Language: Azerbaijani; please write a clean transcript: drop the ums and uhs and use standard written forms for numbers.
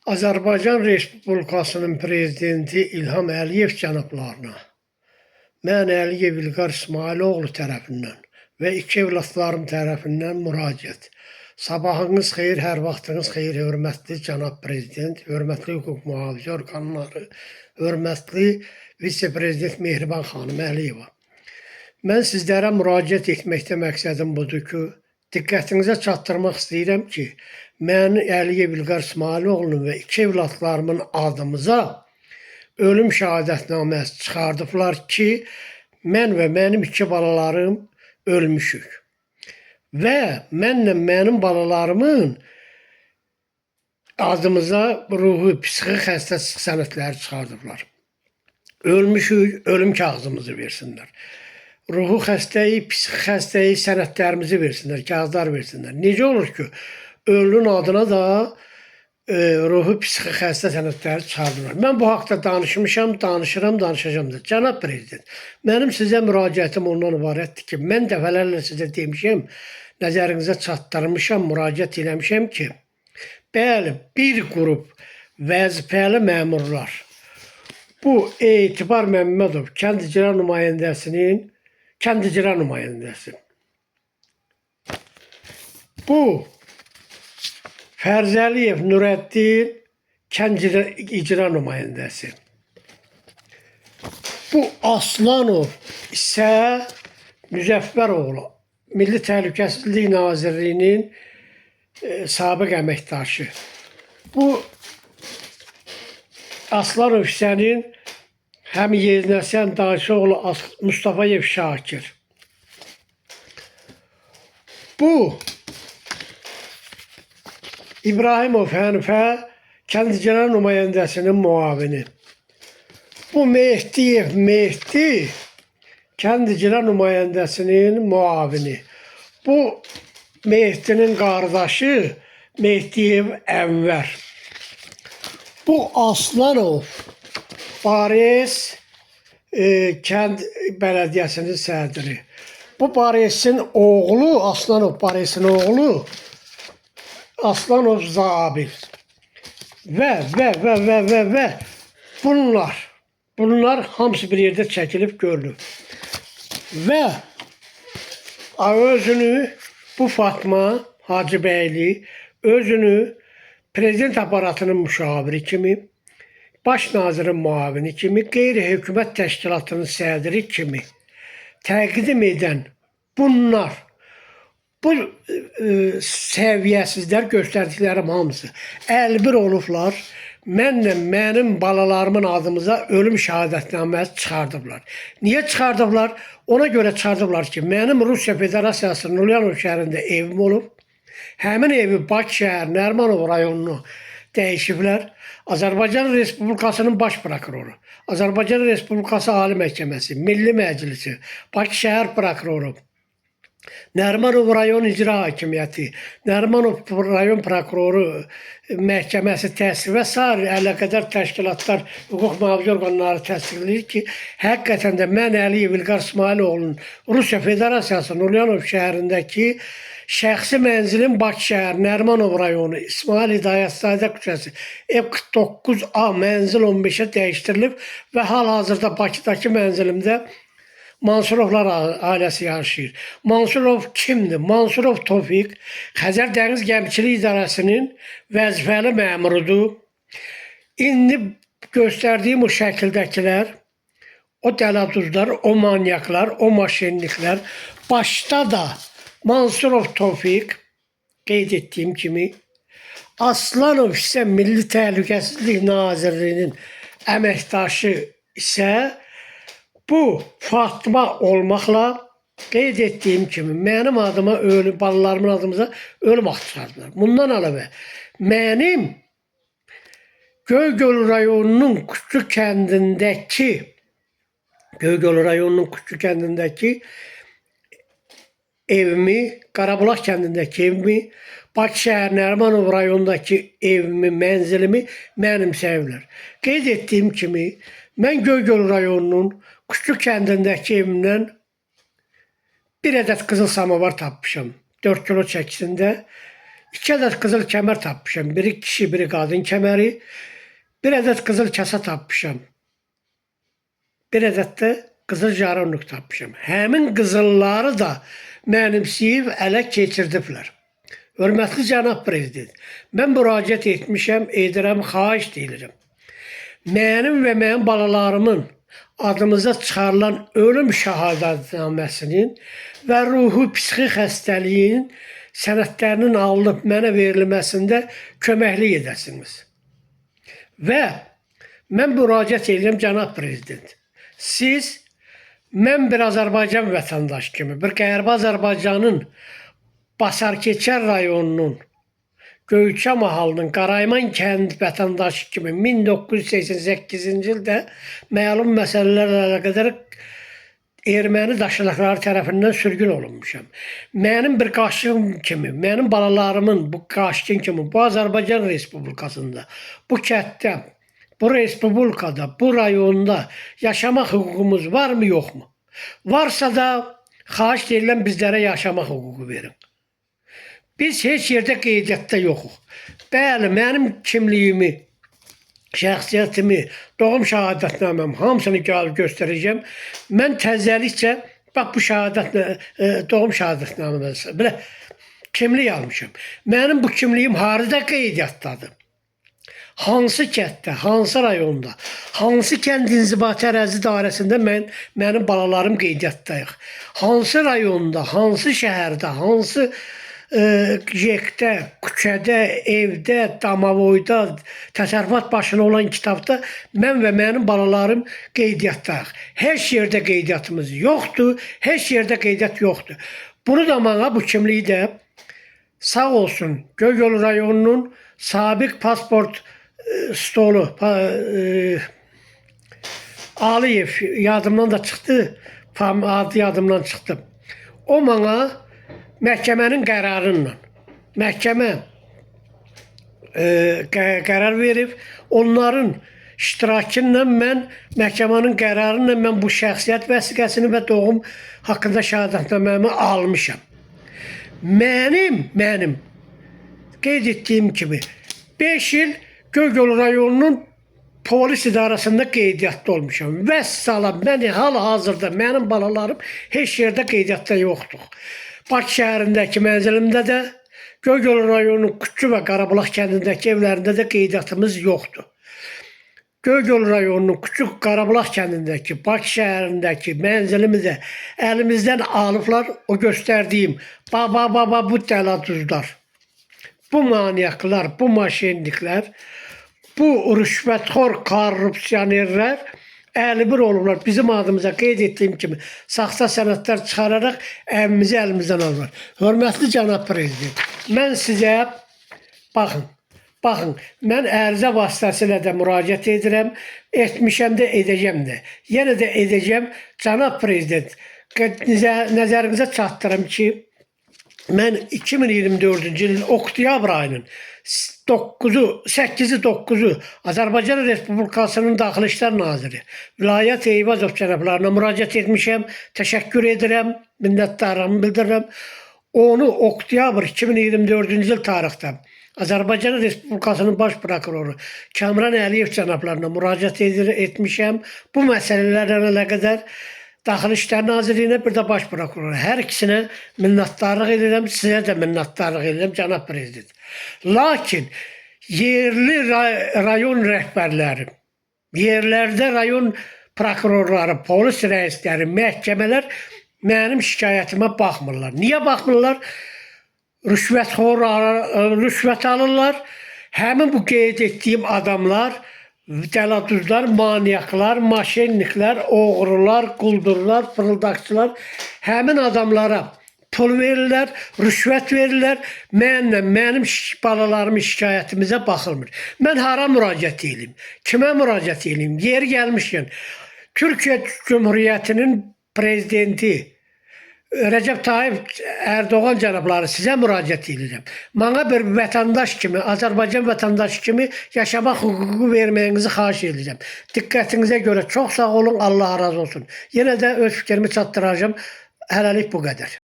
Azərbaycan Respublikasının Prezidenti İlham Əliyev cənablarına mən Əliyev İlqar İsmailoğlu tərəfindən və iki evlatlarım tərəfindən müraciət. Sabahınız xeyir, hər vaxtınız xeyir, hörmətli cənab prezident, hörmətli hüquq mühafizə orqanları, hörmətli vitse-prezident Mehriban xanım Əliyeva. Mən sizlərə müraciət etməkdə məqsədim budur ki, diqqətinizə çatdırmaq istəyirəm ki, mən Əliyev İlqar İsmailoğlu'nun və iki evlatlarımın adımıza ölüm şəhadətnaməsi çıxardıblar ki, mən və mənim iki balalarım ölmüşük. Və mənlə mənim balalarımın adımıza ruhi, psixi xəstəlik sənədləri çıxardıblar. Ölmüşük, ölüm kağızımızı versinlər. Ruhu xəstəyi, psixi xəstəyi sənədlərimizi versinlər, kağızlar versinlər. Necə olur ki, ölünün adına da ruhu psixi xəstə sənədləri çıxardırlar. Mən bu haqda danışmışam, danışıram, danışacağım da. Cənab prezident, mənim sizə müraciətim ondan ibarətdir ki, mən dəfələrlə sizə demişəm, nəzərinizə çatdırmışam, müraciət eləmişəm ki, bəli, bir qrup vəzifəli məmurlar, bu Etibar Məmmədov kənd icra nümayəndəsinin kənd icra nümayəndəsi, bu Fərzəliyev Nurəddin kənd icra nümayəndəsi, bu Aslanov isə Müzəffəroğlu Milli Təhlükəsizlik Nazirliyinin sabiq əməkdaşı. Bu Aslanov Hüsənin həm Yeznəsən Dayısoğlu Mustafayev Şakir. Bu İbrahimov Hənifə kənd icra nümayəndəsinin müavini. Bu Mehdiyev Mehdi kənd icra nümayəndəsinin müavini. Bu Mehdinin qardaşı Mehdiyev Ənvər. Bu Aslanov Bares kənd bələdiyyəsinin sədri. Bu Baresin oğlu, Aslanov Baresin oğlu Aslanov Zabir. Və bunlar hamısı bir yerdə çəkilib görülür. Və özünü bu Fatma Hacıbəyli özünü prezident aparatının müşaviri kimi, baş nazirin müavini kimi, qeyri-hökumət təşkilatının sədri kimi təqdim edən bunlar, bu səviyyəsizlər göstərdiklərim hamısı əlbir olublar. Mənlə mənim balalarımın adımıza ölüm şəhadətnaməsi çıxardıblar. Niyə çıxardıblar? Ona görə çıxardıblar ki, mənim Rusiya Federasiyasının Ulyanov şəhərində evim olub. Həmin evi Bakı şəhər Nərimanov rayonunu dəyişiblər. Azərbaycan Respublikasının baş prokuroru, Azərbaycan Respublikası Ali Məhkəməsi, Milli Məclisi, Bakı şəhər prokuroru, Nərimanov rayon icra hakimiyyəti, Nərimanov rayon prokuroru məhkəməsi təsdiq və sair əlaqədar təşkilatlar, hüquq mühafizə orqanları təsdiqləyir ki, həqiqətən də mən Əliyev İlqar İsmailoğlu'nun Rusiya Federasiyasının Ulyanov şəhərindəki şəxsi mənzilim Bakı şəhər Nərimanov rayonu İsmail Hidayətzadə küçəsi ev 49A mənzil 15-ə dəyişdirilib və hal-hazırda Bakıdakı mənzilimdə Mansurovlar ailəsi yaşayır. Mansurov kimdir? Mansurov Tofiq Xəzər Dəniz Gəmiçilik İdarəsinin vəzifəli məmurudur. İndi göstərdiyim o şəkildəkilər, o dələduzlar, o manyaklar, o maşenliklər, başda da Mansurov Tofiq qeyd etdiyim kimi, Aslanov isə Milli Təhlükəsizlik Nazirliyinin əməkdaşı isə bu Fatma olmaqla qeyd etdiyim kimi mənim adıma ölüm, balalarımın adımıza ölüm aktı çıxardılar. Bundan əlavə mənim Göygöl rayonunun Kuşçu kəndindəki evimi, Qarabulaq kəndindəki evimi, Bakı şəhər Nərimanov rayonundakı evimi, mənzilimi mənimsəyiblər. Qeyd etdiyim kimi mən Göygöl rayonunun Kuşçu kəndindəki evimdən bir ədəd qızıl samovar tapmışam. 4 kilo çəkisində 2 ədəd qızıl kəmər tapmışam. Biri kişi, biri qadın kəməri. 1 ədəd qızıl kəsə tapmışam. 1 ədəd də qızıl jarunluq tapmışam. Həmin qızılları da mənimsəyib ələ keçirdiblər. Hörmətli cənab prezident, mən müraciət etmişəm, edirəm, xahiş deyirəm. Mənim və mənim balalarımın adımıza çıxarılan ölüm şəhadətnaməsinin və ruhi psixi xəstəliyin sənədlərinin alınıb mənə verilməsində köməklik edəsiniz. Və mən müraciət edirəm cənab prezident. Siz, mən bir Azərbaycan vətəndaşı kimi, bir Qərbi Azərbaycanın Basarkeçər rayonunun Göyçə mahalının Qarayman kənd vətəndaşı kimi 1988-ci ildə məlum məsələlərlə əlaqədar erməni daşnaqları tərəfindən sürgün olunmuşam. Mənim bir qaşqın kimi, mənim balalarımın bu qaşqın kimi bu Azərbaycan Respublikasında, bu kətdə, bu respublikada, bu rayonda yaşamaq hüququmuz varmı, yoxmu? Varsa da xahiş edirəm bizlərə yaşamaq hüququ verin. Biz heç yerdə qeydiyyatda yoxuq. Bəli, mənim kimliyimi, şəxsiyyətimi, doğum şəhadətnaməm hamısını gəlib göstərəcəm. Mən təzəlikcə bax bu doğum şəhadətnaməsi belə kimlik almışam. Mənim bu kimliyim harada qeydiyyatdadır? Hansı kətdə, hansı rayonda, hansı kənd inzibati ərazi dairəsində mənim balalarım qeydiyyatdayıq? Hansı rayonda, hansı şəhərdə, hansı yekdə, küçədə, evdə, damavoyda, təsərrüfat başına olan kitabda mən və mənim balalarım qeydiyyatdayıq. Heç yerdə qeydiyyatımız yoxdur, heç yerdə qeydiyyat yoxdur. Bunu da mənə bu kimliyi də sağ olsun Göygöl rayonunun sabiq pasport stolu Aliyev yadımdan da çıxdı, adı yadımdan çıxdı. O mənə məhkəmənin qərarıyla, məhkəmə qərar verib, onların iştirakı ilə mən məhkəmənin qərarıyla mən bu şəxsiyyət vəsiqəsini və doğum haqqında şəhadətnaməmi almışam. Mənim qeyd etdiyim kimi 5 il Göygöl rayonunun polis idarəsində qeydiyyatda olmuşam. Vəssalam, hal-hazırda mənim balalarım heç yerdə qeydiyyatda yoxdur. Bakı şəhərindəki mənzilimdə də, Göygöl rayonunun Küçü və Qarabulaq kəndindəki evlərində də qeydiyyatımız yoxdur. Göygöl rayonunun Küçü Qarabulaq kəndindəki, Bakı şəhərindəki mənzilimi də əlimizdən alıblar. O göstərdiyim baba bu təlatüzlər, bu maniaklar, bu maşenliklər, bu rüşvətxor korrupsionerlər 51 olurlar. Bizim adımıza qeyd etdiyim kimi saxta sənədlər çıxararaq əmimizi əlimizdən alırlar. Hörmətli cənab prezident, mən sizə baxın, mən ərizə vasitəsilə də müraciət edirəm, etmişəm də, edəcəm də. Yenə də edəcəm, cənab prezident, nəzərinizə çatdırım ki, mən 2024-cü ilin oktyabr ayının 8-i 9-u Azərbaycan Respublikasının Daxili İşlər Naziri Vilayət Eyvazov cənablarına müraciət etmişəm. Təşəkkür edirəm, minnətdarlığımı bildirirəm. Onu oktyabr 2024-cü il tarixdə Azərbaycan Respublikasının Baş Prokuroru Kamran Əliyev cənablarına müraciət etmişəm. Bu məsələlərlə əlaqədar Daxili İşlər Nazirliyinə, bir də Baş Prokurora. Hər ikisinə minnətdarlıq edirəm, sizə də minnətdarlıq edirəm, cənab prezident. Lakin yerli rayon rəhbərləri, yerlərdə rayon prokurorları, polis rəisləri, məhkəmələr mənim şikayətimə baxmırlar. Niyə baxmırlar? Rüşvət alırlar. Həmin bu qeyd etdiyim adamlar, təlatüzlər, maniaklar, maşenliklər, oğrular, quldurlar, fırıldaqçılar həmin adamlara pul verirlər, rüşvət verirlər. Mənim balalarımın şikayətimizə baxılmır. Mən hara müraciət edeyim? Kimə müraciət edeyim? Yeri gəlmişkən, Türkiyə Cumhuriyyətinin prezidenti Recep Tayyip Erdoğan cənabları sizə müraciət edirəm. Mənə bir vətəndaş kimi, Azərbaycan vətəndaşı kimi yaşamaq hüququ verməyinizi xahiş edirəm. Diqqətinizə görə çox sağ olun, Allah razı olsun. Yenə də öz fikrimi çatdıracağım. Hələlik bu qədər.